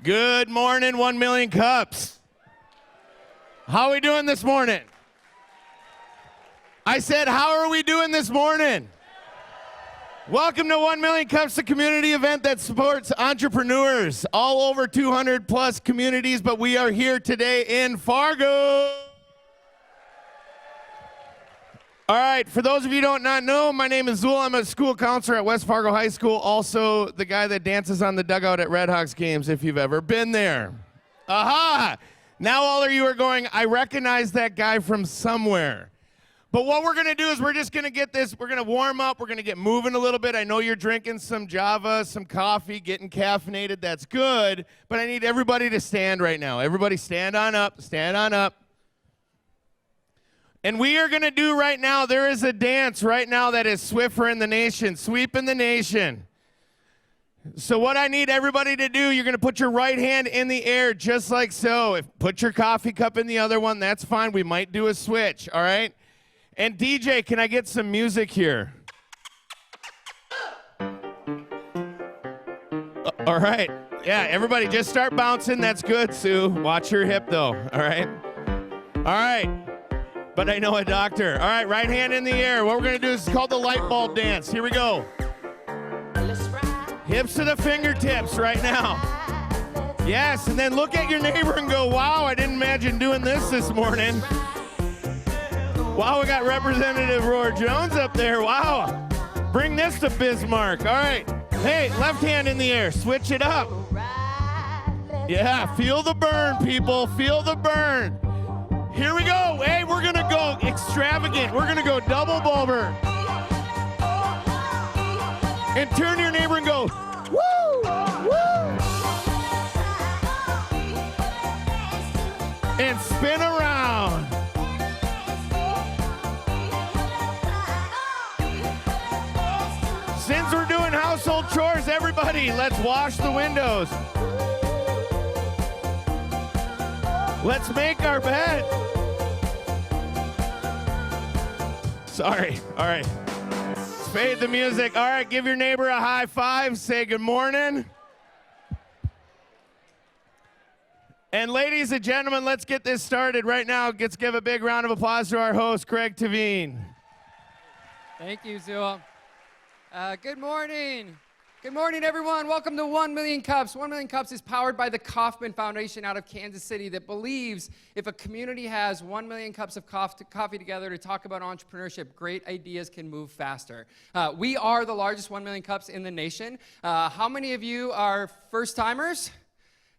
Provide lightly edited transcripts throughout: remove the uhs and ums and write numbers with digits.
Good morning, 1 million cups. How are we doing this morning? I said, how are we doing this morning? Welcome to 1 million cups, a community event that supports entrepreneurs all over 200 plus communities, but we are here today in Fargo. All right, for those of you who don't not know, my name is Zool. I'm a school counselor at West Fargo High School, also the guy that dances on the dugout at Red Hawks games, if you've ever been there. Aha! Now all of you are going, I recognize that guy from somewhere. But what we're going to do is we're just going to get this, we're going to warm up, we're going to get moving a little bit. I know you're drinking some Java, some coffee, getting caffeinated, that's good, but I need everybody to stand right now. Everybody stand on up, stand on up. And we are going to do right now, there is a dance right now that is Swiffer in the nation, sweeping the nation. So what I need everybody to do, you're going to put your right hand in the air just like so. Put your coffee cup in the other one, that's fine. We might do a switch, all right? And DJ, can I get some music here? All right. Yeah, everybody just start bouncing. That's good, Sue. Watch your hip, though, all right? All right. But I know a doctor. All right, right hand in the air. What we're going to do is called the light bulb dance. Here we go. Hips to the fingertips right now. Yes, and then look at your neighbor and go, wow, I didn't imagine doing this morning. Wow, we got Representative Roar Jones up there. Wow. Bring this to Bismarck. All right. Hey, left hand in the air. Switch it up. Yeah, feel the burn, people. Feel the burn. Here we go. Hey, we're going to go extravagant. We're going to go double bulber. And turn your neighbor and go, woo, woo. And spin around. Since we're doing household chores, everybody, let's wash the windows. Let's make our bed. Sorry. All right. Fade the music. All right, give your neighbor a high five. Say good morning. And ladies and gentlemen, let's get this started right now. Let's give a big round of applause to our host, Greg Tavine. Thank you, Zool. Good morning. Good morning, everyone. Welcome to 1 Million Cups. 1 Million Cups is powered by the Kauffman Foundation out of Kansas City that believes if a community has 1 million cups of coffee together to talk about entrepreneurship, great ideas can move faster. We are the largest 1 million cups in the nation. How many of you are first-timers?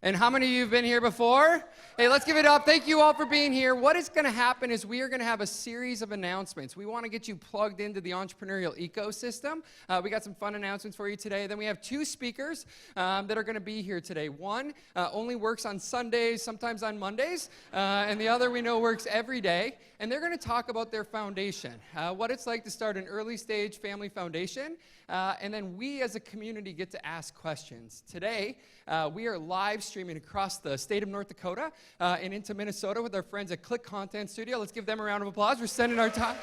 And how many of you have been here before? Hey, let's give it up. Thank you all for being here. What is going to happen is we are going to have a series of announcements. We want to get you plugged into the entrepreneurial ecosystem. We got some fun announcements for you today. Then we have two speakers that are going to be here today. One only works on Sundays, sometimes on Mondays, and the other we know works every day. And they're going to talk about their foundation, what it's like to start an early stage family foundation. And then we as a community get to ask questions. Today, we are live streaming across the state of North Dakota and into Minnesota with our friends at Click Content Studio. Let's give them a round of applause. We're sending our top.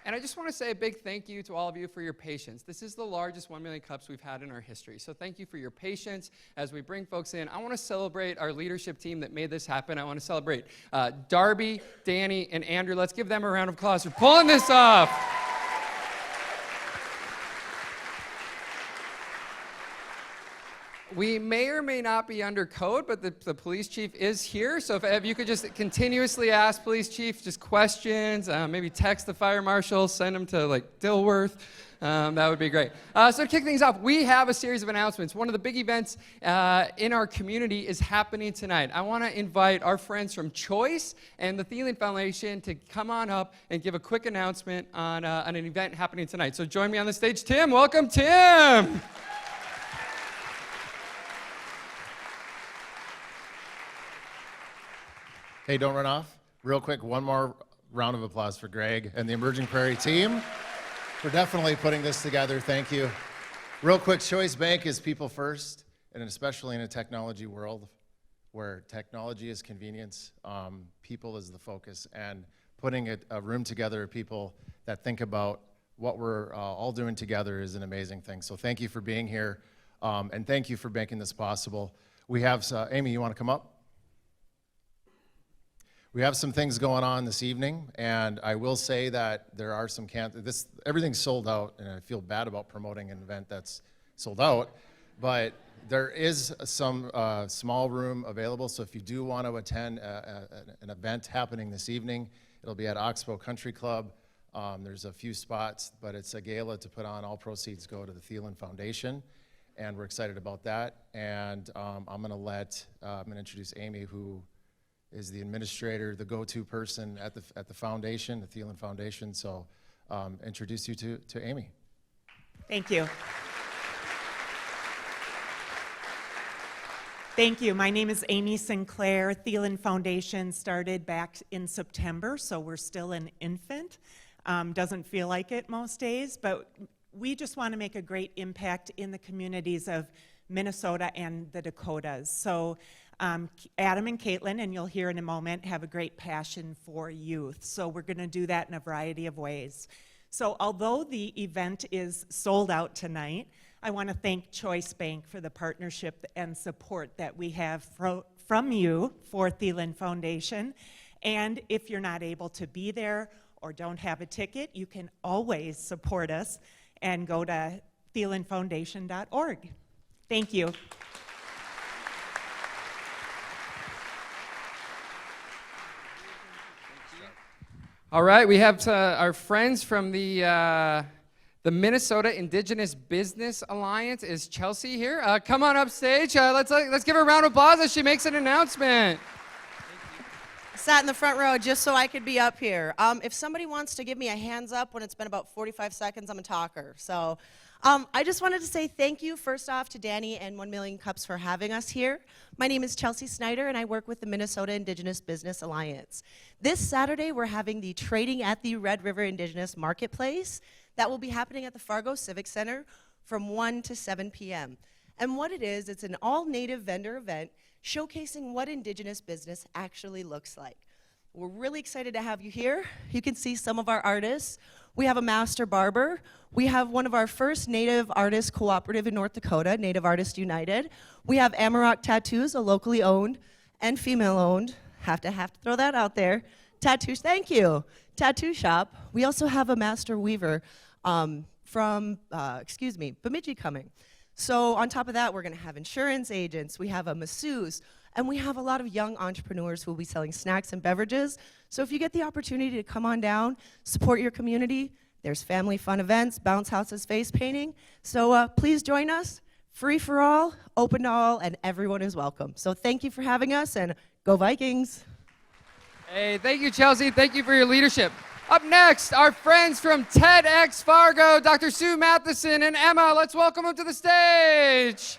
And I just want to say a big thank you to all of you for your patience. This is the largest 1 million cups we've had in our history. So thank you for your patience as we bring folks in. I want to celebrate our leadership team that made this happen. I want to celebrate Darby, Danny, and Andrew. Let's give them a round of applause for pulling this off. We may or may not be under code, but the police chief is here. So if you could just continuously ask police chief just questions, maybe text the fire marshal, send them to like Dilworth. That would be great. So to kick things off, we have a series of announcements. One of the big events in our community is happening tonight. I want to invite our friends from Choice and the Thielen Foundation to come on up and give a quick announcement on an event happening tonight. So join me on the stage. Tim, welcome, Tim. Hey, don't run off. Real quick, one more round of applause for Greg and the Emerging Prairie team for definitely putting this together. Thank you. Real quick, Choice Bank is people first, and especially in a technology world where technology is convenience, people is the focus, and putting a room together of people that think about what we're all doing together is an amazing thing. So thank you for being here, and thank you for making this possible. We have, Amy, you want to come up? We have some things going on this evening, and I will say that there are some everything's sold out, and I feel bad about promoting an event that's sold out, but there is some small room available, so if you do want to attend an event happening this evening, it'll be at Oxbow Country Club. There's a few spots, but it's a gala to put on. All proceeds go to the Thielen Foundation, and we're excited about that. And I'm going to introduce Amy, who is the administrator, the go-to person at the foundation, the Thielen Foundation. So introduce you to Amy. Thank you. Thank you. My name is Amy Sinclair. Thielen Foundation started back in September, so we're still an infant. Doesn't feel like it most days, but we just want to make a great impact in the communities of Minnesota and the Dakotas. So Adam and Caitlin, and you'll hear in a moment, have a great passion for youth. So we're going to do that in a variety of ways. So although the event is sold out tonight, I want to thank Choice Bank for the partnership and support that we have from you for Thielen Foundation. And if you're not able to be there or don't have a ticket, you can always support us and go to thielenfoundation.org. Thank you. All right, we have our friends from the Minnesota Indigenous Business Alliance. Is Chelsea here? Come on up stage. Let's give her a round of applause as she makes an announcement. Sat in the front row just so I could be up here. If somebody wants to give me a hands up when it's been about 45 seconds, I'm a talker. So I just wanted to say thank you first off to Danny and 1 Million Cups for having us here. My name is Chelsea Snyder and I work with the Minnesota Indigenous Business Alliance. This Saturday we're having the Trading at the Red River Indigenous Marketplace that will be happening at the Fargo Civic Center from 1 to 7 p.m. And what it is, it's an all-native vendor event showcasing what Indigenous business actually looks like. We're really excited to have you here. You can see some of our artists. We have a master barber. We have one of our first Native Artists Cooperative in North Dakota, Native Artists United. We have Amarok Tattoos, a locally owned and female-owned, have to throw that out there, tattoo tattoo shop. We also have a master weaver from Bemidji coming. So on top of that, we're going to have insurance agents, we have a masseuse, and we have a lot of young entrepreneurs who will be selling snacks and beverages. So if you get the opportunity to come on down, support your community, there's family fun events, bounce houses, face painting. So please join us, free for all, open to all, and everyone is welcome. So thank you for having us, and go Vikings. Hey, thank you, Chelsea. Thank you for your leadership. Up next, our friends from TEDx Fargo, Dr. Sue Matheson and Emma. Let's welcome them to the stage.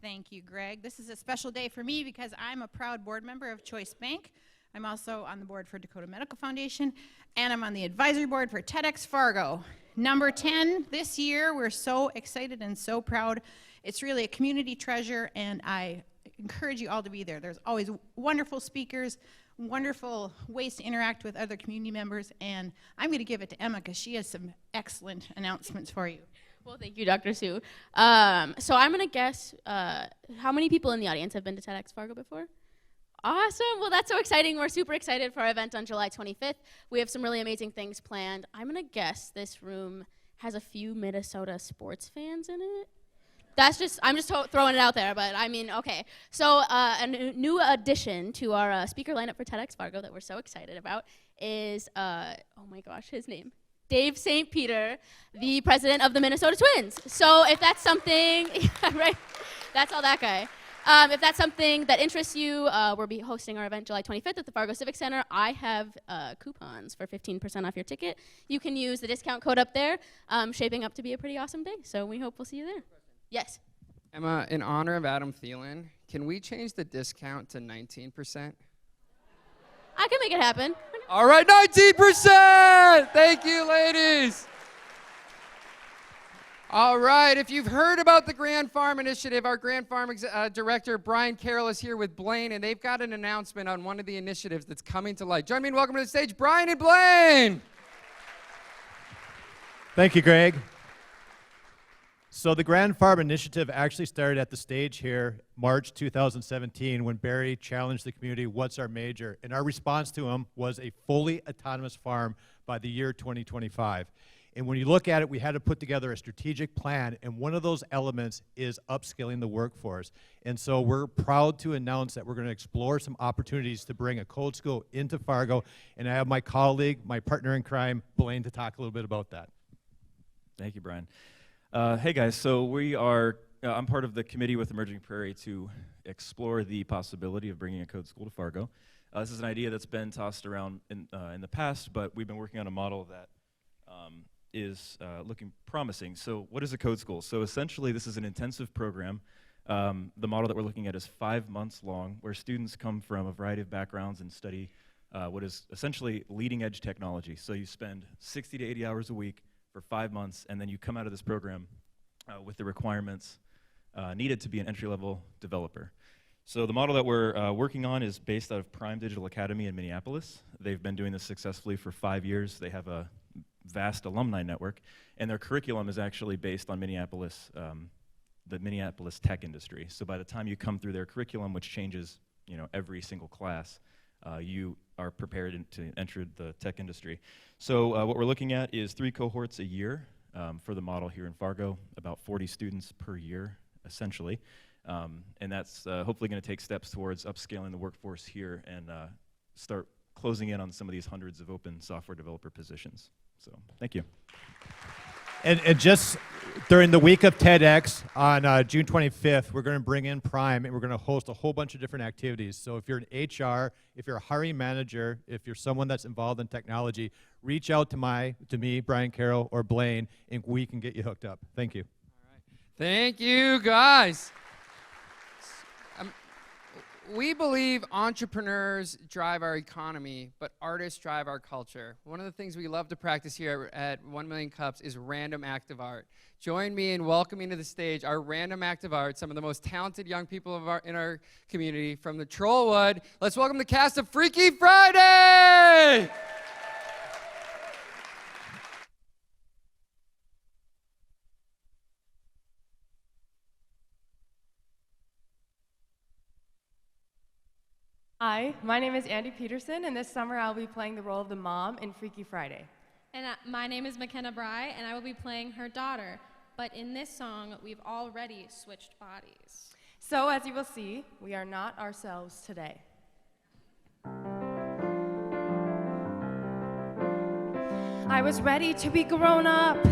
Thank you, Greg. This is a special day for me because I'm a proud board member of Choice Bank. I'm also on the board for Dakota Medical Foundation, and I'm on the advisory board for TEDx Fargo. Number 10 this year. We're so excited and so proud. It's really a community treasure, and I encourage you all to be there. There's always wonderful speakers, wonderful ways to interact with other community members, and I'm going to give it to Emma because she has some excellent announcements for you. Well, thank you, Dr. Sue. So I'm going to guess how many people in the audience have been to TEDx Fargo before? Awesome. Well, that's so exciting. We're super excited for our event on July 25th. We have some really amazing things planned. I'm going to guess this room has a few Minnesota sports fans in it. I'm just throwing it out there, but I mean, okay. So a new addition to our speaker lineup for TEDx Fargo that we're so excited about is, oh my gosh, his name. Dave St. Peter, the president of the Minnesota Twins. So if that's something, yeah, right, that's all that guy. If that's something that interests you, we'll be hosting our event July 25th at the Fargo Civic Center. I have coupons for 15% off your ticket. You can use the discount code up there. Shaping up to be a pretty awesome day, so we hope we'll see you there. Yes? Emma, in honor of Adam Thielen, can we change the discount to 19%? I can make it happen. All right, 19%! Thank you, ladies. All right, if you've heard about the Grand Farm Initiative, our Grand Farm Director, Brian Carroll, is here with Blaine, and they've got an announcement on one of the initiatives that's coming to light. Join me in welcoming to the stage, Brian and Blaine. Thank you, Greg. So the Grand Farm Initiative actually started at the stage here March 2017 when Barry challenged the community, what's our major? And our response to him was a fully autonomous farm by the year 2025. And when you look at it, we had to put together a strategic plan, and one of those elements is upskilling the workforce. And so we're proud to announce that we're going to explore some opportunities to bring a code school into Fargo, and I have my colleague, my partner in crime, Blaine, to talk a little bit about that. Thank you, Brian. Hey guys, so we are, I'm part of the committee with Emerging Prairie to explore the possibility of bringing a code school to Fargo. This is an idea that's been tossed around in the past, but we've been working on a model that is looking promising. So what is a code school? So essentially this is an intensive program. The model that we're looking at is 5 months long, where students come from a variety of backgrounds and study what is essentially leading edge technology. So you spend 60 to 80 hours a week for 5 months, and then you come out of this program with the requirements needed to be an entry-level developer. So the model that we're working on is based out of Prime Digital Academy in Minneapolis. They've been doing this successfully for 5 years. They have a vast alumni network, and their curriculum is actually based on Minneapolis, the Minneapolis tech industry. So by the time you come through their curriculum, which changes, every single class, you are prepared to enter the tech industry. So what we're looking at is 3 cohorts a year for the model here in Fargo, about 40 students per year, essentially. And that's hopefully going to take steps towards upscaling the workforce here and start closing in on some of these hundreds of open software developer positions. So thank you. And just during the week of TEDx on June 25th, we're going to bring in Prime, and we're going to host a whole bunch of different activities. So if you're an HR, if you're a hiring manager, if you're someone that's involved in technology, reach out to me, Brian Carroll, or Blaine, and we can get you hooked up. Thank you. All right. Thank you, guys. We believe entrepreneurs drive our economy, but artists drive our culture. One of the things we love to practice here at 1 Million Cups is random act of art. Join me in welcoming to the stage our random act of art, some of the most talented young people in our community from the Trollwood. Let's welcome the cast of Freaky Friday! Hi, my name is Andy Peterson, and this summer I'll be playing the role of the mom in Freaky Friday. And my name is McKenna Bry, and I will be playing her daughter. But in this song, we've already switched bodies. So, as you will see, we are not ourselves today. I was ready to be grown up,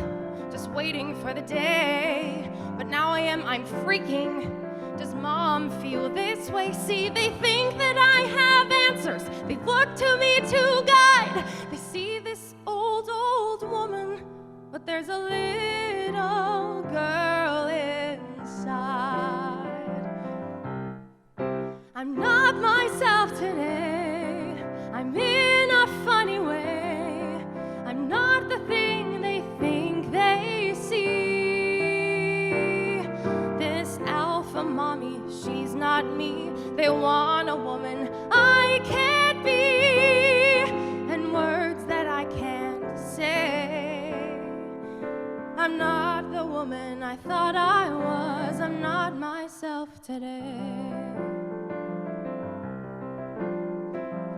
just waiting for the day. But now I'm freaking. Does mom feel this way? See, they think that I have answers. They look to me to guide. They see this old woman, but there's a little girl inside. I'm not myself today. I'm in a funny way. I'm not the thing they think they see. Mommy, she's not me. They want a woman I can't be, and words that I can't say. I'm not the woman I thought I was. I'm not myself today.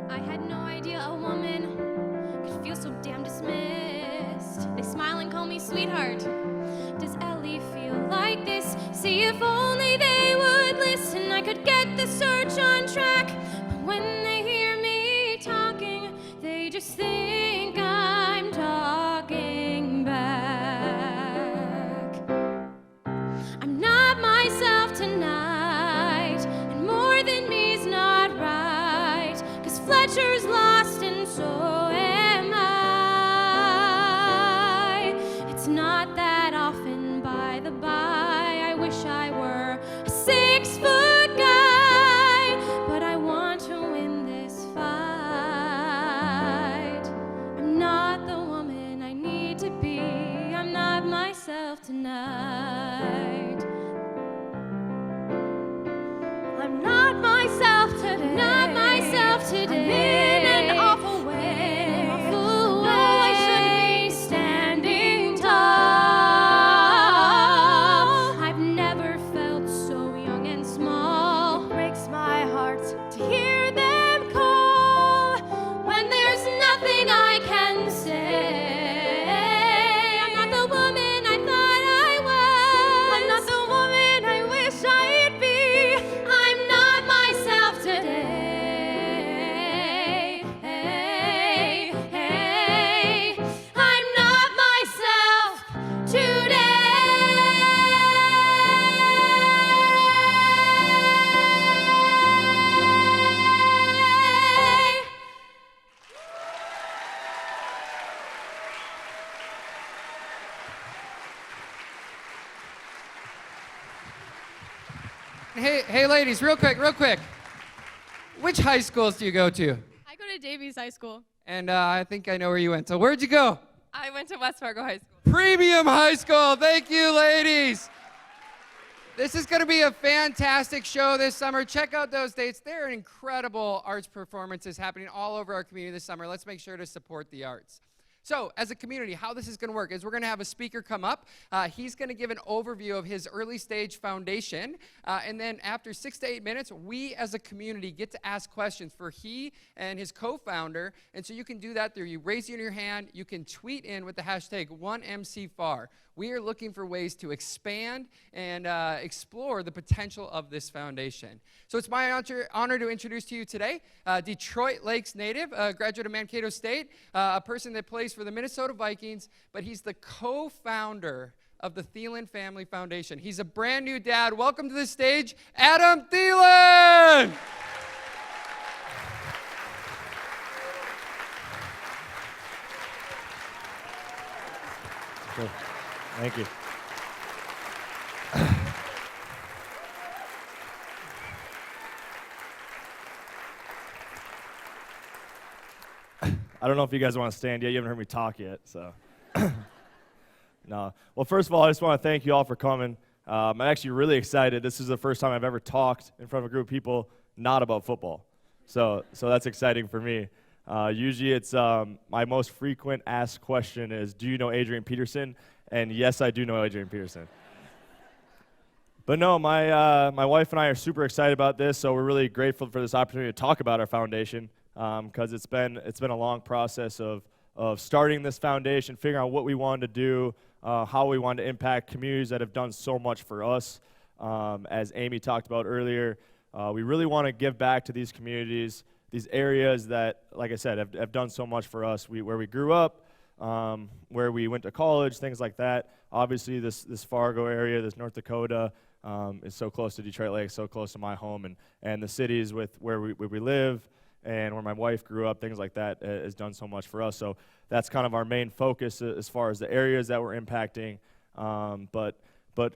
I had no idea a woman could feel so damn dismissed. They smile and call me sweetheart. Does Ellie feel like this? See, if only they would listen, I could get the search on track. But when they hear me talking, they just think I'm talking back. I'm not myself tonight, and more than me's not right. 'Cause Fletcher's lost and so am I. It's not that often, by the by, I wish I were a 6-foot guy, but I want to win this fight. hey, ladies, real quick. Which high schools do you go to? I go to Davies High School. And I think I know where you went. So where'd you go? I went to West Fargo High School. Premium High School. Thank you, ladies. This is going to be a fantastic show this summer. Check out those dates. There are incredible arts performances happening all over our community this summer. Let's make sure to support the arts. So, as a community, how this is going to work is we're going to have a speaker come up. He's going to give an overview of his early stage foundation. And then after 6 to 8 minutes, we as a community get to ask questions for he and his co-founder. And so you can do that through you raising your hand. You can tweet in with the hashtag 1MCFAR. We are looking for ways to expand and explore the potential of this foundation. So it's my honor to introduce to you today Detroit Lakes native, a graduate of Mankato State, a person that plays for the Minnesota Vikings, but he's the co-founder of the Thielen Family Foundation. He's a brand new dad. Welcome to the stage, Adam Thielen! Cool. Thank you. I don't know if you guys want to stand yet. You haven't heard me talk yet, so. No. Well, first of all, I just want to thank you all for coming. I'm actually really excited. This is the first time I've ever talked in front of a group of people not about football. So that's exciting for me. Usually it's my most frequent asked question is, do you know Adrian Peterson? And yes, I do know Adrian Peterson. But no, my wife and I are super excited about this, so we're really grateful for this opportunity to talk about our foundation, because it's been a long process of starting this foundation, figuring out what we wanted to do, how we wanted to impact communities that have done so much for us. As Amy talked about earlier, we really want to give back to these communities, these areas that, like I said, have done so much for us. Where we grew up, where we went to college, things like that. Obviously, this Fargo area, this North Dakota, is so close to Detroit Lakes, so close to my home, and the cities where we live and where my wife grew up, things like that, has done so much for us. So that's kind of our main focus as far as the areas that we're impacting. But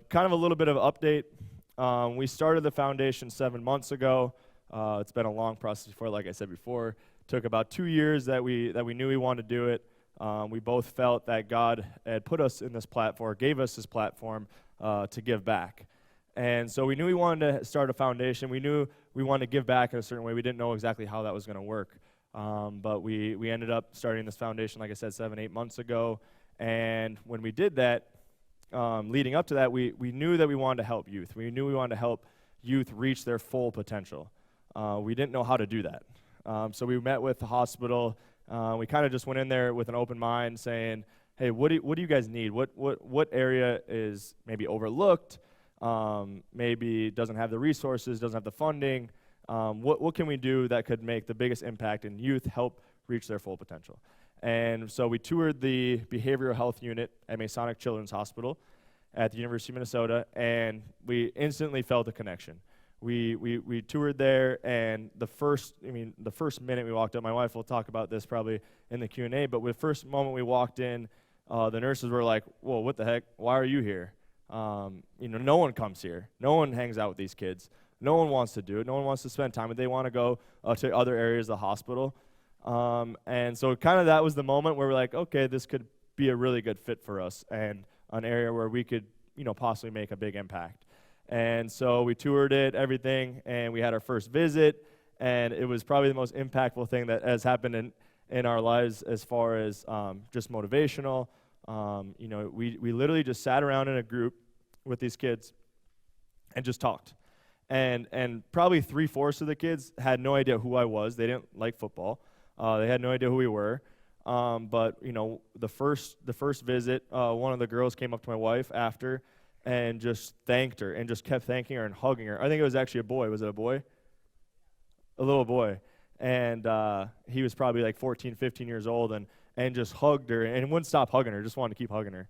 kind of a little bit of update. We started the foundation 7 months ago. It's been a long process before, like I said before. Took about 2 years that we knew we wanted to do it. We both felt that God had put us in this platform, gave us this platform to give back. And so we knew we wanted to start a foundation. We knew we wanted to give back in a certain way. We didn't know exactly how that was going to work. But we ended up starting this foundation, like I said, 7-8 months ago. And when we did that, leading up to that, we knew that we wanted to help youth. We knew we wanted to help youth reach their full potential. We didn't know how to do that. So we met with the hospital. We kind of just went in there with an open mind saying, hey, what do you guys need? What area is maybe overlooked, maybe doesn't have the resources, doesn't have the funding? What can we do that could make the biggest impact in youth, help reach their full potential? And so we toured the behavioral health unit at Masonic Children's Hospital at the University of Minnesota, and we instantly felt a connection. We toured there, and the first minute we walked up, my wife will talk about this probably in the Q&A, but the first moment we walked in, the nurses were like, whoa, what the heck? Why are you here? No one comes here. No one hangs out with these kids. No one wants to do it. No one wants to spend time, but they want to go to other areas of the hospital. And so kind of that was the moment where we're like, okay, this could be a really good fit for us and an area where we could, possibly make a big impact. And so we toured it, everything, and we had our first visit, and it was probably the most impactful thing that has happened in our lives as far as just motivational. We literally just sat around in a group with these kids and just talked. And probably 3/4 of the kids had no idea who I was. They didn't like football. They had no idea who we were. But the first visit, one of the girls came up to my wife after and just thanked her and just kept thanking her and hugging her. I think it was actually a boy. Was it a boy? A little boy. And he was probably like 14, 15 years old and just hugged her and wouldn't stop hugging her, just wanted to keep hugging her.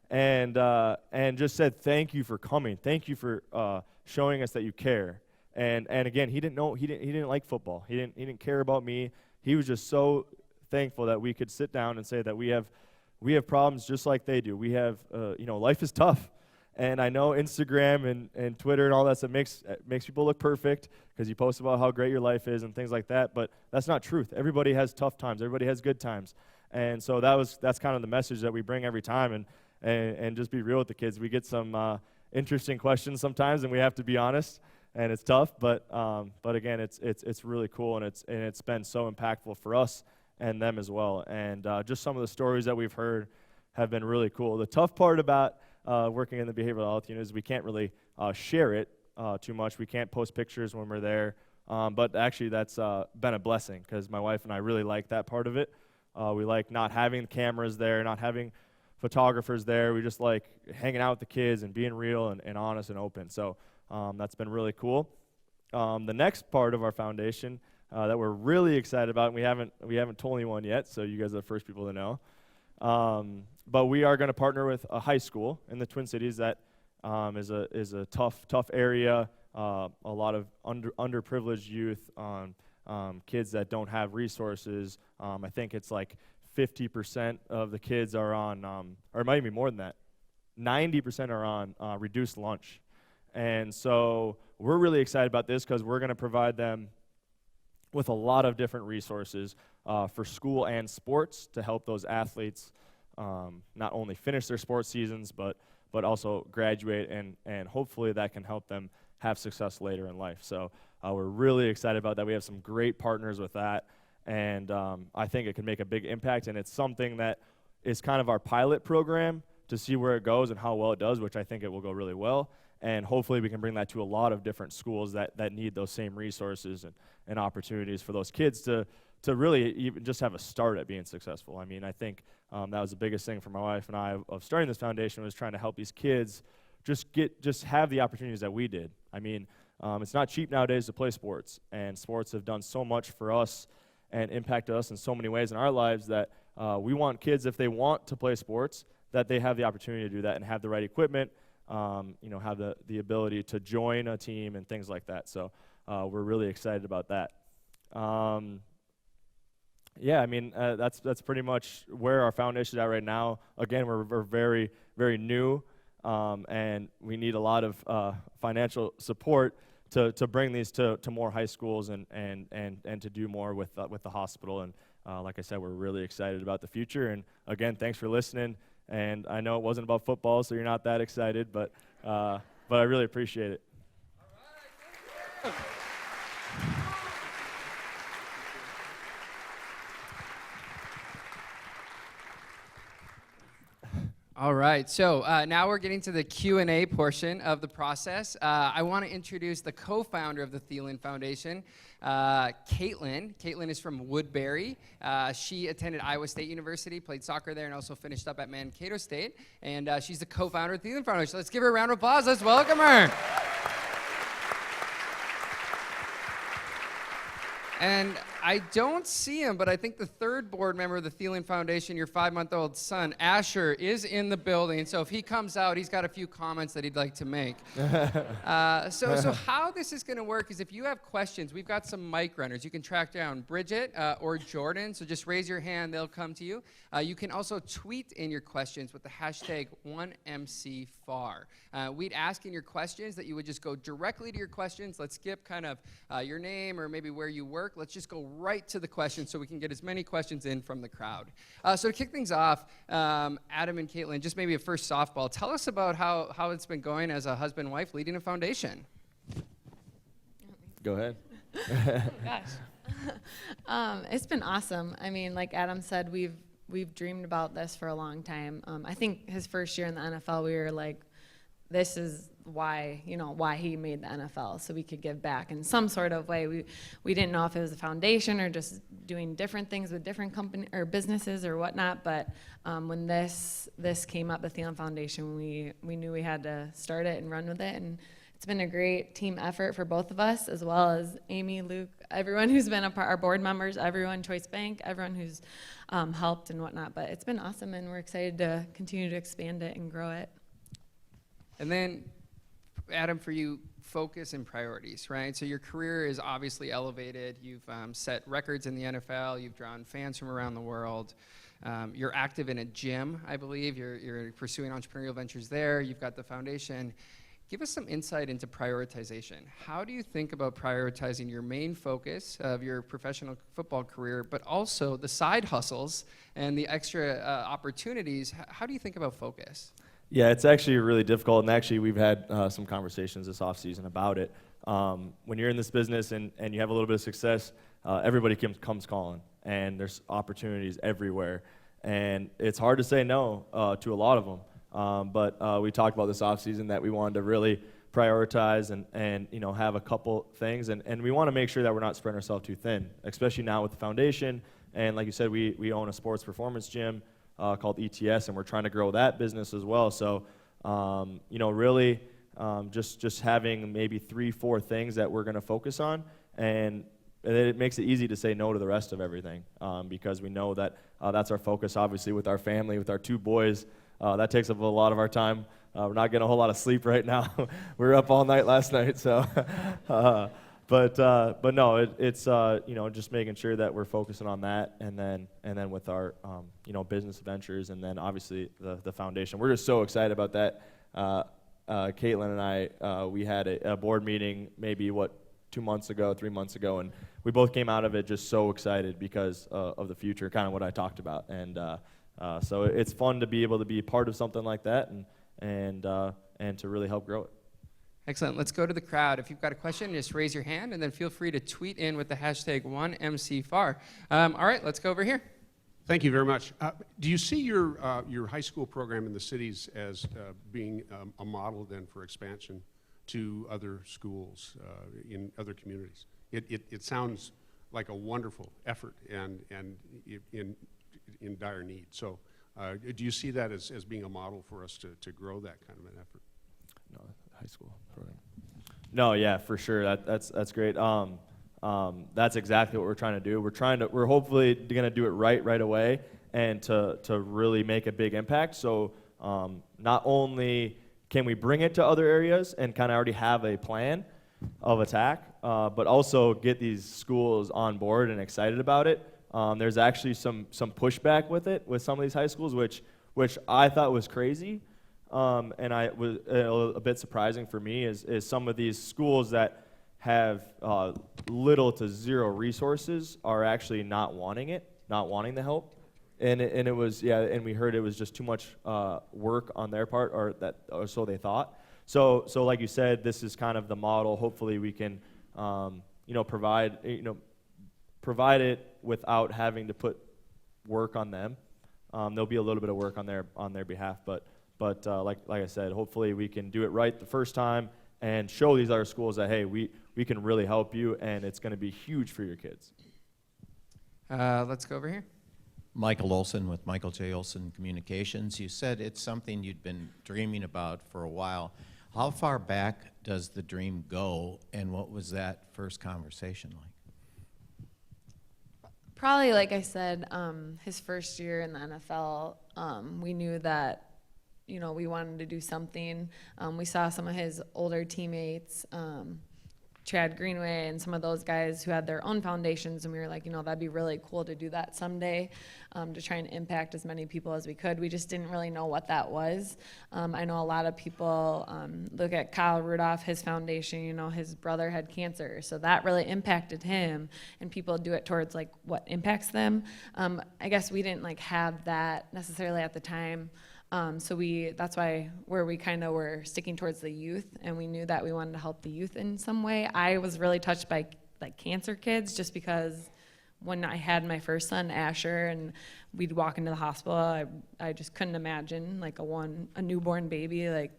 And just said, thank you for coming. Thank you for showing us that you care. And again, he didn't like football. He didn't care about me. He was just so thankful that we could sit down and say that we have problems just like they do. We have, life is tough. And I know Instagram and Twitter and all that stuff makes people look perfect because you post about how great your life is and things like that, but that's not truth. Everybody has tough times. Everybody has good times. And so that's kind of the message that we bring every time, and just be real with the kids. We get some interesting questions sometimes, and we have to be honest, and it's tough, but again, it's really cool, and it's been so impactful for us and them as well. And just some of the stories that we've heard have been really cool. The tough part about working in the behavioral health unit is we can't really share it too much. We can't post pictures when we're there, but actually that's been a blessing because my wife and I really like that part of it. We like not having cameras there, not having photographers there. We just like hanging out with the kids and being real and honest and open. So that's been really cool. The next part of our foundation that we're really excited about, and we haven't told anyone yet, so you guys are the first people to know. But we are going to partner with a high school in the Twin Cities that is a tough area. A lot of underprivileged youth, kids that don't have resources. I think it's like 50% of the kids are on, or it might be more than that. 90% are on reduced lunch. And so we're really excited about this because we're going to provide them with a lot of different resources for school and sports to help those athletes not only finish their sports seasons, but also graduate, and hopefully that can help them have success later in life. So we're really excited about that. We have some great partners with that, and I think it can make a big impact, and it's something that is kind of our pilot program to see where it goes and how well it does, which I think it will go really well. And hopefully we can bring that to a lot of different schools that need those same resources and opportunities for those kids to really even just have a start at being successful. I mean, I think that was the biggest thing for my wife and I of starting this foundation, was trying to help these kids just have the opportunities that we did. I mean, it's not cheap nowadays to play sports, and sports have done so much for us and impacted us in so many ways in our lives that we want kids, if they want to play sports, that they have the opportunity to do that and have the right equipment, have the ability to join a team and things like that. So we're really excited about that. Yeah, I mean, that's pretty much where our foundation is at right now. Again, we're very, very new, and we need a lot of financial support to bring these to more high schools and to do more with the hospital. And like I said, we're really excited about the future. And again, thanks for listening. And I know it wasn't about football, so you're not that excited, but I really appreciate it. All right, thank you. All right, so now we're getting to the Q&A portion of the process. I want to introduce the co-founder of the Thielen Foundation, Caitlin. Caitlin is from Woodbury. She attended Iowa State University, played soccer there, and also finished up at Mankato State. And she's the co-founder of the Thielen Foundation. Let's give her a round of applause. Let's welcome her. And I don't see him, but I think the third board member of the Thielen Foundation, your 5-month-old son, Asher, is in the building. So if he comes out, he's got a few comments that he'd like to make. So how this is going to work is if you have questions, we've got some mic runners. You can track down Bridget or Jordan. So just raise your hand. They'll come to you. You can also tweet in your questions with the hashtag 1MCFAR. We'd ask in your questions that you would just go directly to your questions. Let's skip kind of your name or maybe where you work. Let's just go right to the questions so we can get as many questions in from the crowd. So to kick things off, Adam and Caitlin, just maybe a first softball. Tell us about how it's been going as a husband and wife leading a foundation. Go ahead. Gosh. It's been awesome. I mean, like Adam said, we've dreamed about this for a long time. I think his first year in the NFL, we were like, this is why he made the NFL, so we could give back in some sort of way. We didn't know if it was a foundation or just doing different things with different company or businesses or whatnot. But when this came up, the Thielen Foundation, we knew we had to start it and run with it. And it's been a great team effort for both of us, as well as Amy, Luke, everyone who's been a part, our board members, everyone, Choice Bank, everyone who's helped and whatnot. But it's been awesome, and we're excited to continue to expand it and grow it. And then, Adam, for you, focus and priorities, right? So your career is obviously elevated. You've set records in the NFL. You've drawn fans from around the world. You're active in a gym, I believe. You're pursuing entrepreneurial ventures there. You've got the foundation. Give us some insight into prioritization. How do you think about prioritizing your main focus of your professional football career, but also the side hustles and the extra opportunities? How do you think about focus? Yeah, it's actually really difficult, and actually we've had some conversations this offseason about it. When you're in this business and you have a little bit of success, everybody comes calling, and there's opportunities everywhere. And it's hard to say no to a lot of them. But we talked about this offseason that we wanted to really prioritize and have a couple things. And we want to make sure that we're not spreading ourselves too thin, especially now with the foundation. And like you said, we own a sports performance gym called ETS, and we're trying to grow that business as well. So, really just having maybe 3-4 things that we're going to focus on, and it makes it easy to say no to the rest of everything because we know that that's our focus, obviously, with our family, with our 2 boys. That takes up a lot of our time. We're not getting a whole lot of sleep right now. We were up all night last night, so. But no, it's just making sure that we're focusing on that, and then with our business ventures, and then obviously the foundation. We're just so excited about that. Caitlin and I, we had a board meeting maybe 3 months ago, and we both came out of it just so excited because of the future, kind of what I talked about, and so it's fun to be able to be part of something like that, and to really help grow it. Excellent. Let's go to the crowd. If you've got a question, just raise your hand, and then feel free to tweet in with the hashtag 1MCFAR. All right, let's go over here. Thank you very much. Do you see your high school program in the cities as being a model then for expansion to other schools in other communities? It sounds like a wonderful effort and in dire need. So do you see that as being a model for us to grow that kind of an effort? No, high school program. No, yeah, for sure. That's great. That's exactly what we're trying to do. We're hopefully going to do it right away, and to really make a big impact. So not only can we bring it to other areas and kind of already have a plan of attack, but also get these schools on board and excited about it. There's actually some pushback with it with some of these high schools, which I thought was crazy. And I was a bit surprising for me is some of these schools that have little to zero resources are actually not wanting the help, and it was and we heard it was just too much work on their part, or so they thought. So like you said, this is kind of the model. Hopefully we can provide it without having to put work on them. There'll be a little bit of work on their behalf, but like I said, hopefully we can do it right the first time and show these other schools that, hey, we can really help you, and it's going to be huge for your kids. Let's go over here. Michael Olson with Michael J. Olson Communications. You said it's something you'd been dreaming about for a while. How far back does the dream go, and what was that first conversation like? Probably, like I said, his first year in the NFL, we knew that, we wanted to do something. We saw some of his older teammates, Chad Greenway and some of those guys who had their own foundations, and we were like, that'd be really cool to do that someday, to try and impact as many people as we could. We just didn't really know what that was. I know a lot of people look at Kyle Rudolph, his foundation, his brother had cancer, so that really impacted him, and people do it towards like what impacts them. I guess we didn't have that necessarily at the time. So that's why we kind of were sticking towards the youth, and we knew that we wanted to help the youth in some way. I was really touched by cancer kids, just because when I had my first son, Asher, and we'd walk into the hospital, I just couldn't imagine a newborn baby. I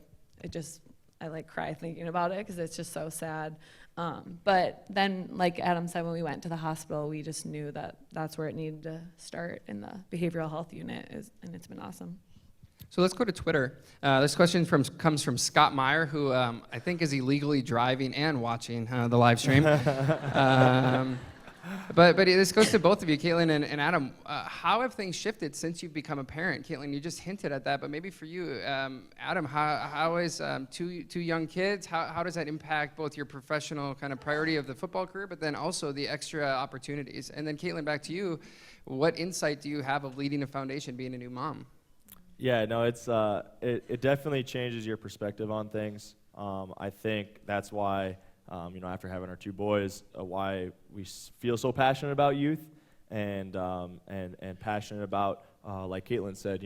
cry thinking about it because it's just so sad. But then, like Adam said, when we went to the hospital, we just knew that that's where it needed to start in the behavioral health unit, and it's been awesome. So let's go to Twitter. This question comes from Scott Meyer, who I think is illegally driving and watching the live stream. But this goes to both of you, Caitlin and Adam. How have things shifted since you've become a parent? Caitlin, you just hinted at that, but maybe for you, Adam, how is two young kids? How does that impact both your professional kind of priority of the football career, but then also the extra opportunities? And then Caitlin, back to you. What insight do you have of leading a foundation, being a new mom? Yeah, no, it definitely changes your perspective on things. I think that's why, after having our two boys, why we feel so passionate about youth and passionate about, like Caitlin said,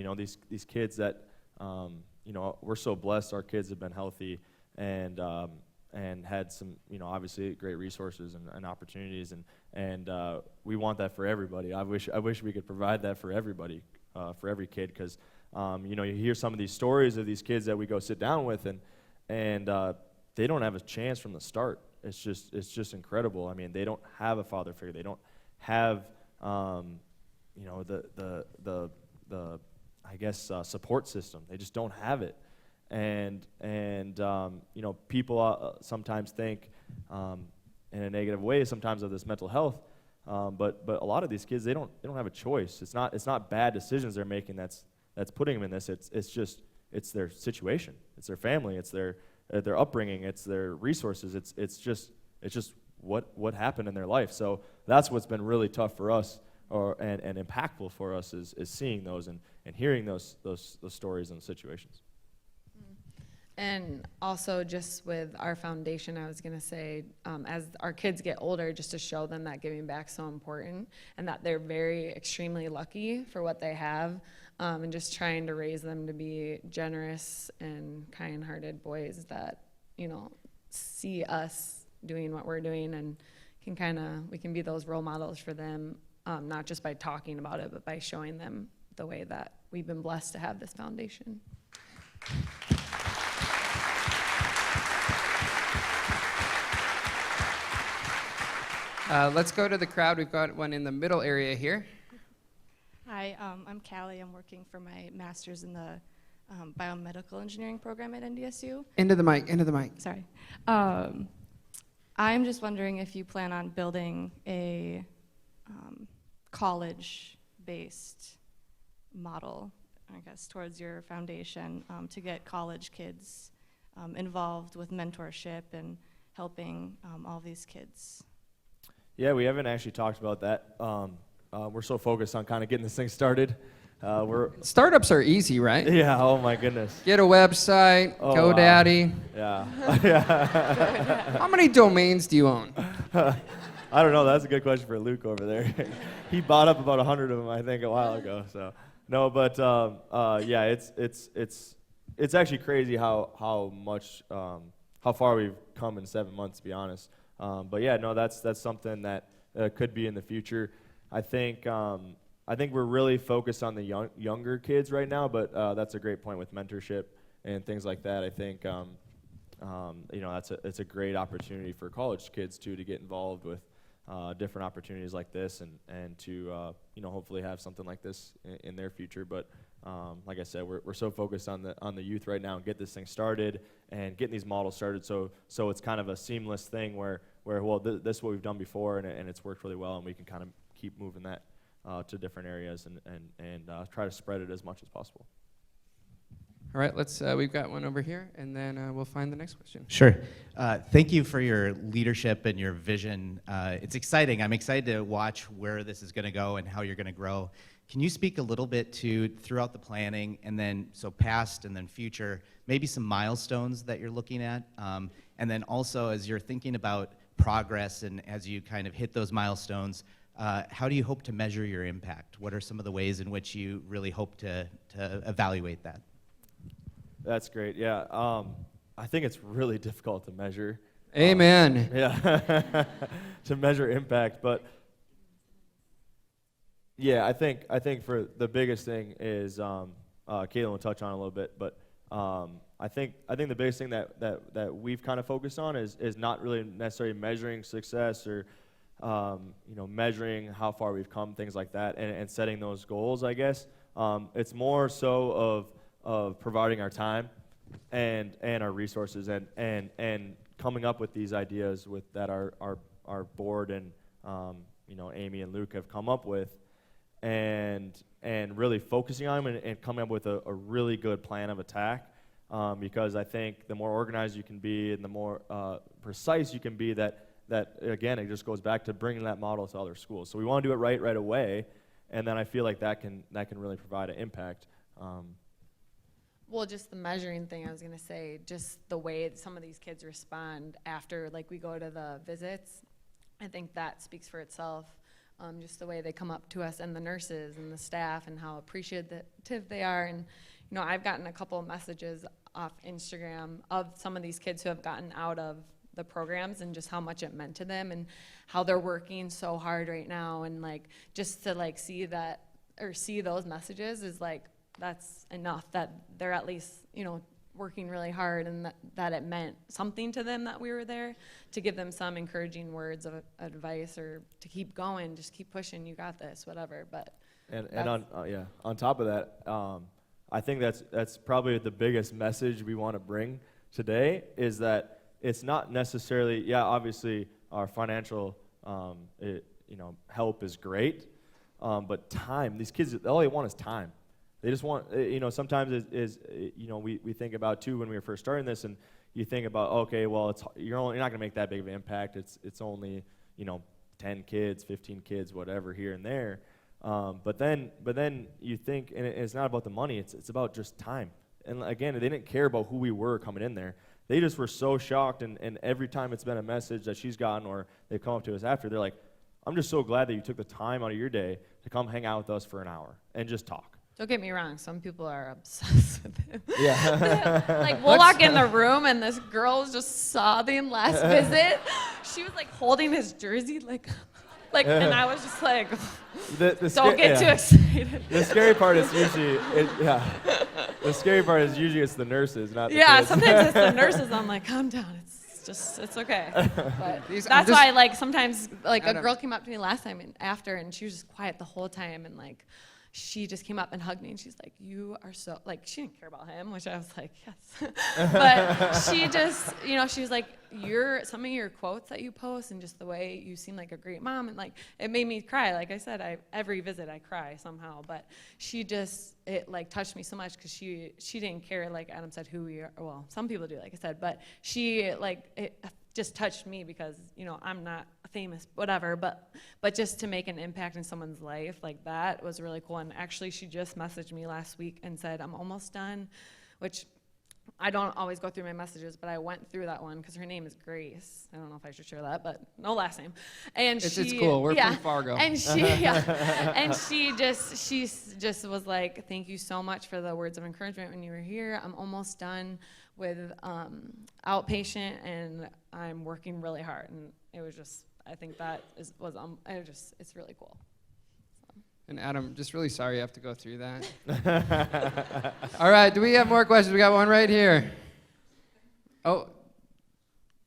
these kids that, we're so blessed. Our kids have been healthy and had some, obviously great resources and opportunities, and we want that for everybody. I wish we could provide that for everybody, for every kid, because you hear some of these stories of these kids that we go sit down with, and they don't have a chance from the start. It's just incredible. I mean, they don't have a father figure. They don't have support system. They just don't have it. And people sometimes think in a negative way sometimes of this mental health, but a lot of these kids, they don't have a choice. It's not bad decisions they're making that's putting them in this. It's their situation. It's their family. It's their upbringing. It's their resources. It's just what happened in their life. So that's what's been really tough for us, and impactful for us is seeing those and hearing those stories and situations. And also just with our foundation, I was going to say, as our kids get older, just to show them that giving back is so important and that they're very extremely lucky for what they have, and just trying to raise them to be generous and kind-hearted boys that, see us doing what we're doing and we can be those role models for them, not just by talking about it, but by showing them the way that we've been blessed to have this foundation. Let's go to the crowd. We've got one in the middle area here. Hi, I'm Callie. I'm working for my master's in the biomedical engineering program at NDSU. Into the mic. Sorry. I'm just wondering if you plan on building a college-based model, I guess, towards your foundation to get college kids involved with mentorship and helping all these kids. Yeah, we haven't actually talked about that. We're so focused on kind of getting this thing started. Startups are easy, right? Yeah, oh my goodness. Get a website, GoDaddy. Wow. Yeah. Yeah. How many domains do you own? I don't know. That's a good question for Luke over there. He bought up about 100 of them, I think, a while ago. So no, but yeah, it's actually crazy how far we've come in 7 months, to be honest. But yeah, no, that's something that could be in the future. I think we're really focused on the younger kids right now, but that's a great point with mentorship and things like that. I think it's a great opportunity for college kids too to get involved with different opportunities like this and to hopefully have something like this in their future. But like I said, we're so focused on the youth right now and get this thing started and getting these models started. So it's kind of a seamless thing where this is what we've done before and it's worked really well, and we can kind of keep moving that to different areas and try to spread it as much as possible. All right, we've got one over here, and then we'll find the next question. Sure. Thank you for your leadership and your vision. It's exciting. I'm excited to watch where this is going to go and how you're going to grow. Can you speak a little bit to, throughout the planning, and then, so past and then future, maybe some milestones that you're looking at? And then also, as you're thinking about progress and as you kind of hit those milestones, how do you hope to measure your impact? What are some of the ways in which you really hope to evaluate that? That's great. Yeah, I think it's really difficult to measure. Amen. Yeah, to measure impact, but yeah, I think for the biggest thing is Caitlin will touch on a little bit, but I think the biggest thing that we've kind of focused on is not really necessarily measuring success or measuring how far we've come, things like that, and setting those goals. I guess it's more so of providing our time and our resources and coming up with these ideas that our board and Amy and Luke have come up with, and really focusing on them and coming up with a really good plan of attack. Because I think the more organized you can be and the more precise you can be, that again, it just goes back to bringing that model to other schools. So we want to do it right away, and then I feel like that can really provide an impact. Well, just the measuring thing, I was gonna say, just the way that some of these kids respond after, like, we go to the visits, I think that speaks for itself. Just the way they come up to us and the nurses and the staff and how appreciative they are. And I've gotten a couple of messages off Instagram of some of these kids who have gotten out of the programs and just how much it meant to them and how they're working so hard right now. And like, just to like see that or see those messages is like, that's enough that they're at least, working really hard, and that it meant something to them that we were there, to give them some encouraging words of advice or to keep going, just keep pushing, you got this, whatever. But on top of that, I think that's probably the biggest message we want to bring today, is that it's not necessarily, obviously our financial help is great, but time. These kids, all they want is time. They just want, sometimes we think about too when we were first starting this, and you think about, okay, well, you're not going to make that big of an impact. It's only 10 kids, 15 kids, whatever here and there. But then you think, and it's not about the money. It's about just time. And again, they didn't care about who we were coming in there. They just were so shocked. And every time it's been a message that she's gotten, or they come up to us after, they're like, "I'm just so glad that you took the time out of your day to come hang out with us for an hour and just talk." don't get me wrong, some people are obsessed with him. Yeah. Like, we'll walk in the room and this girl was just sobbing last visit. She was like holding his jersey, like, and I was just like, don't get too excited. The scary part is usually, the scary part is usually it's the nurses, not the kids. Sometimes it's the nurses. I'm like, calm down. It's okay. But that's why, like, sometimes, like, a girl came up to me last time and she was just quiet the whole time, and like, she just came up and hugged me, and she's like, "You are so," like, she didn't care about him, which I was like, yes. But she just, she was like, some of your quotes that you post and just the way you seem like a great mom, and like, it made me cry. Like I said, every visit I cry somehow, but it like touched me so much, because she didn't care, like Adam said, who we are. Well, some people do, like I said, but she, like, it just touched me because, I'm not famous, whatever, but just to make an impact in someone's life like that was really cool. And actually, she just messaged me last week and said, "I'm almost done," which I don't always go through my messages, but I went through that one because her name is Grace. I don't know if I should share that, but no last name. And it's cool. We're from Fargo. And she just was like, "Thank you so much for the words of encouragement when you were here. I'm almost done with outpatient, and I'm working really hard." And it was just, I think that it's really cool. And Adam, just really sorry you have to go through that. All right, do we have more questions? We got one right here. Oh.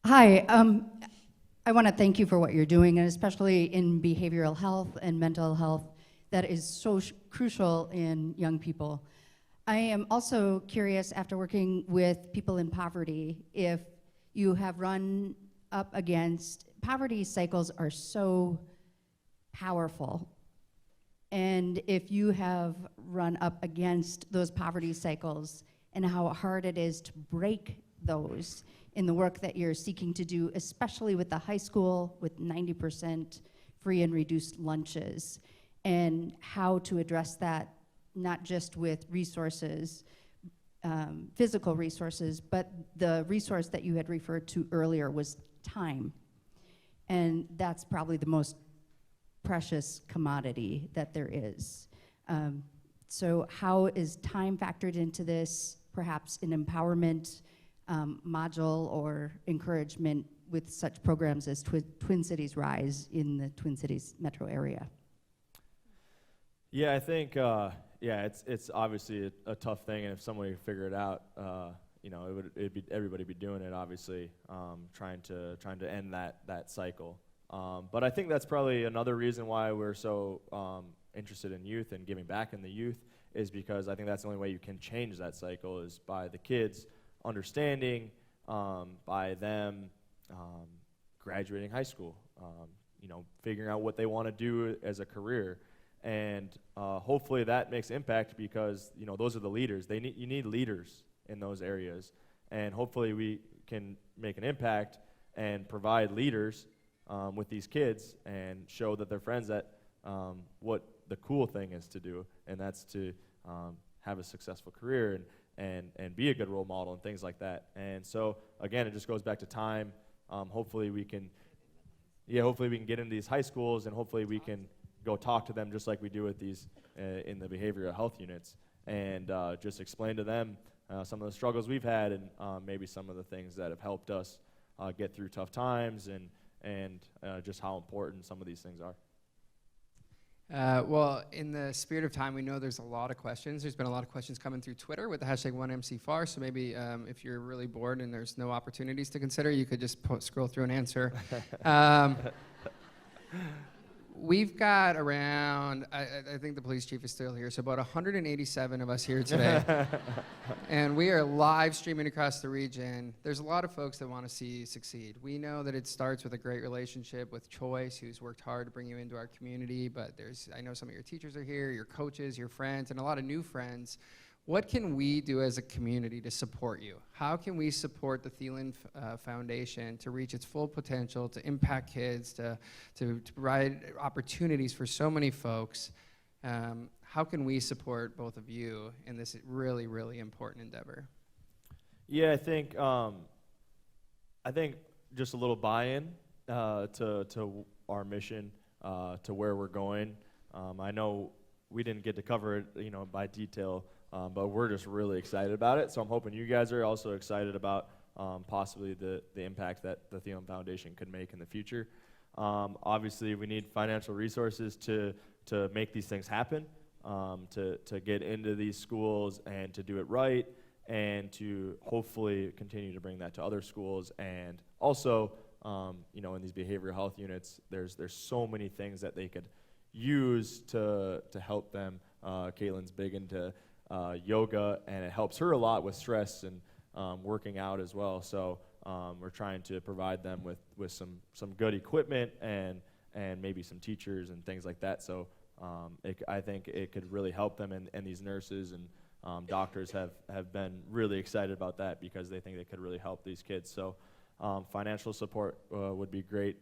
Hi, I want to thank you for what you're doing, and especially in behavioral health and mental health. That is so crucial in young people. I am also curious, after working with people in poverty, if you have run up against, poverty cycles are so powerful. And if you have run up against those poverty cycles and how hard it is to break those in the work that you're seeking to do, especially with the high school with 90% free and reduced lunches, and how to address that, not just with resources, physical resources, but the resource that you had referred to earlier was time. And that's probably the most precious commodity that there is. So how is time factored into this? Perhaps an empowerment module or encouragement with such programs as Twin Cities Rise in the Twin Cities metro area? Yeah, I think, it's obviously a tough thing, and if somebody could figure it out, everybody be doing it, obviously, trying to end that cycle. But I think that's probably another reason why we're so interested in youth and giving back in the youth, is because I think that's the only way you can change that cycle, is by the kids understanding, by them graduating high school, figuring out what they want to do as a career. And hopefully that makes impact because, those are the leaders. You need leaders in those areas. And hopefully we can make an impact and provide leaders with these kids and show that they're friends that what the cool thing is to do, and that's to have a successful career and be a good role model and things like that. And so, again, it just goes back to time. Hopefully we can get into these high schools, and hopefully we can go talk to them just like we do with these in the behavioral health units, and just explain to them some of the struggles we've had and maybe some of the things that have helped us get through tough times and just how important some of these things are. Well, in the spirit of time, we know there's a lot of questions. There's been a lot of questions coming through Twitter with the hashtag 1MCFAR, so maybe if you're really bored and there's no opportunities to consider, you could just scroll through and answer. We've got around, I think the police chief is still here, so about 187 of us here today. And we are live streaming across the region. There's a lot of folks that want to see you succeed. We know that it starts with a great relationship with Choice, who's worked hard to bring you into our community, but I know some of your teachers are here, your coaches, your friends, and a lot of new friends. What can we do as a community to support you? How can we support the Thielen Foundation to reach its full potential, to impact kids, to provide opportunities for so many folks? How can we support both of you in this really, really important endeavor? Yeah, I think just a little buy-in to our mission, to where we're going. I know we didn't get to cover it, by detail. But we're just really excited about it. So I'm hoping you guys are also excited about possibly the impact that the Thielen Foundation could make in the future. Obviously, we need financial resources to make these things happen, to get into these schools and to do it right, and to hopefully continue to bring that to other schools. And also, in these behavioral health units, there's so many things that they could use to help them. Caitlin's big into yoga, and it helps her a lot with stress and working out as well. So we're trying to provide them with some good equipment and maybe some teachers and things like that. So I think it could really help them, and these nurses and doctors have been really excited about that because they think they could really help these kids. So financial support would be great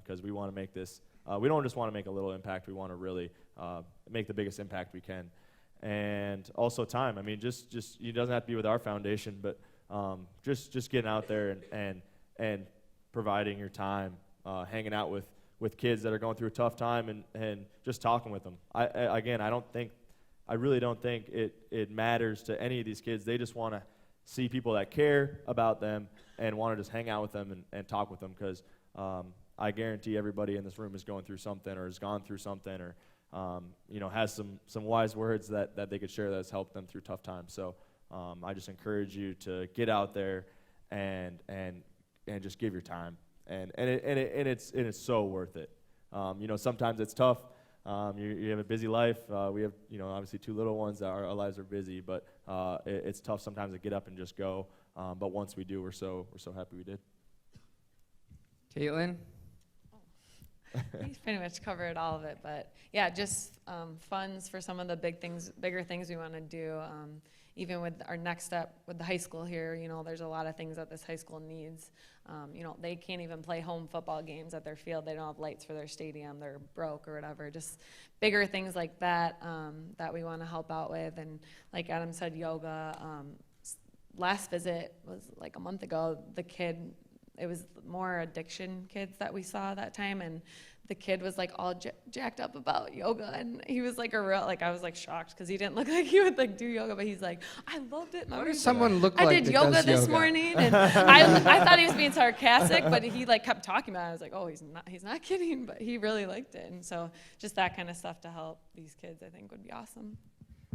because we want to make this, we don't just want to make a little impact, we want to really make the biggest impact we can. And also time. I mean, just it doesn't have to be with our foundation, but just getting out there and providing your time, hanging out with kids that are going through a tough time and just talking with them. I really don't think it matters to any of these kids. They just want to see people that care about them and want to just hang out with them and talk with them, because I guarantee everybody in this room is going through something or has gone through something or has some wise words that they could share that's helped them through tough times. So I just encourage you to get out there and just give your time, and it's so worth it. Sometimes it's tough. You have a busy life. We have obviously 2 little ones. Our lives are busy, but it's tough sometimes to get up and just go. But once we do, we're so happy we did. Caitlin? He's pretty much covered all of it, but yeah, just funds for some of the bigger things we want to do. Even with our next step with the high school here, there's a lot of things that this high school needs. They can't even play home football games at their field. They don't have lights for their stadium. They're broke or whatever. Just bigger things like that that we want to help out with. And like Adam said, yoga. Last visit was like a month ago. It was more addiction kids that we saw that time, and the kid was like all jacked up about yoga, and he was like I was like shocked because he didn't look like he would like do yoga, but he's like, I loved it. What does someone look I like did that yoga does this yoga? morning, and I thought he was being sarcastic, but he like kept talking about it. I was like, oh, he's not kidding, but he really liked it. And so just that kind of stuff to help these kids, I think, would be awesome.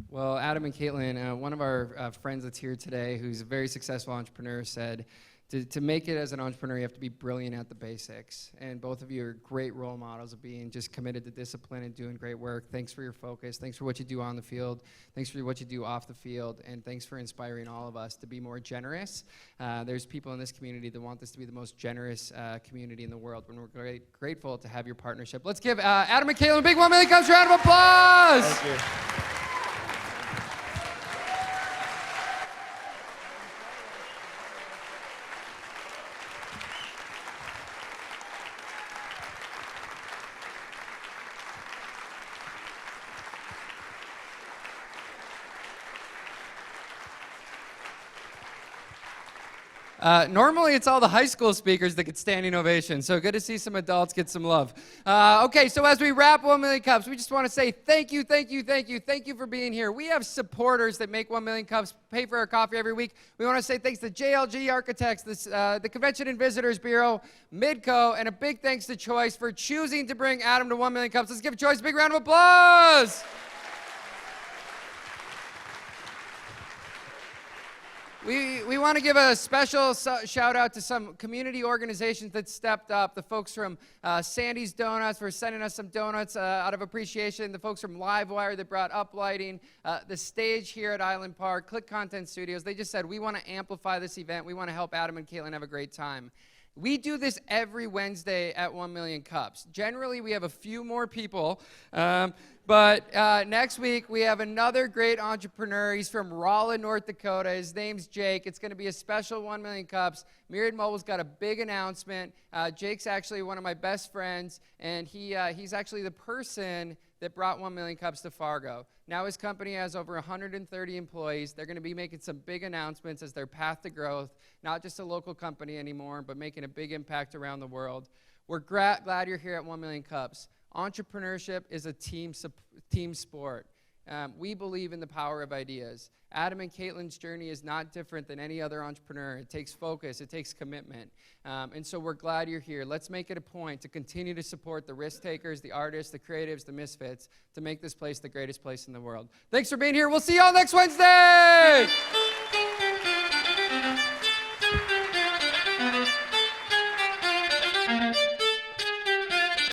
Well, Adam and Caitlin, one of our friends that's here today, who's a very successful entrepreneur, said to make it as an entrepreneur, you have to be brilliant at the basics. And both of you are great role models of being just committed to discipline and doing great work. Thanks for your focus. Thanks for what you do on the field. Thanks for what you do off the field. And thanks for inspiring all of us to be more generous. There's people in this community that want this to be the most generous community in the world. And we're grateful to have your partnership. Let's give Adam and Caitlin a big 1 million Cubs round of applause. Thank you. Normally, it's all the high school speakers that get standing ovations, so good to see some adults get some love. Okay, so as we wrap 1 Million Cups, we just want to say thank you for being here. We have supporters that make 1 Million Cups pay for our coffee every week. We want to say thanks to JLG Architects, the Convention and Visitors Bureau, Midco, and a big thanks to Choice for choosing to bring Adam to 1 Million Cups. Let's give Choice a big round of applause. We want to give a special shout out to some community organizations that stepped up. The folks from Sandy's Donuts for sending us some donuts out of appreciation. The folks from Livewire that brought up lighting. The stage here at Island Park. Click Content Studios. They just said, we want to amplify this event. We want to help Adam and Caitlin have a great time. We do this every Wednesday at 1 Million Cups. Generally, we have a few more people, but next week we have another great entrepreneur. He's from Rolla, North Dakota. His name's Jake. It's going to be a special 1 Million Cups. Myriad Mobile's got a big announcement. Jake's actually one of my best friends, and he's actually the person that brought 1 Million Cups to Fargo. Now his company has over 130 employees. They're going to be making some big announcements as their path to growth, not just a local company anymore, but making a big impact around the world. We're glad you're here at 1 Million Cups. Entrepreneurship is a team sport. We believe in the power of ideas. Adam and Caitlin's journey is not different than any other entrepreneur. It takes focus, it takes commitment. And so we're glad you're here. Let's make it a point to continue to support the risk takers, the artists, the creatives, the misfits, to make this place the greatest place in the world. Thanks for being here. We'll see y'all next Wednesday.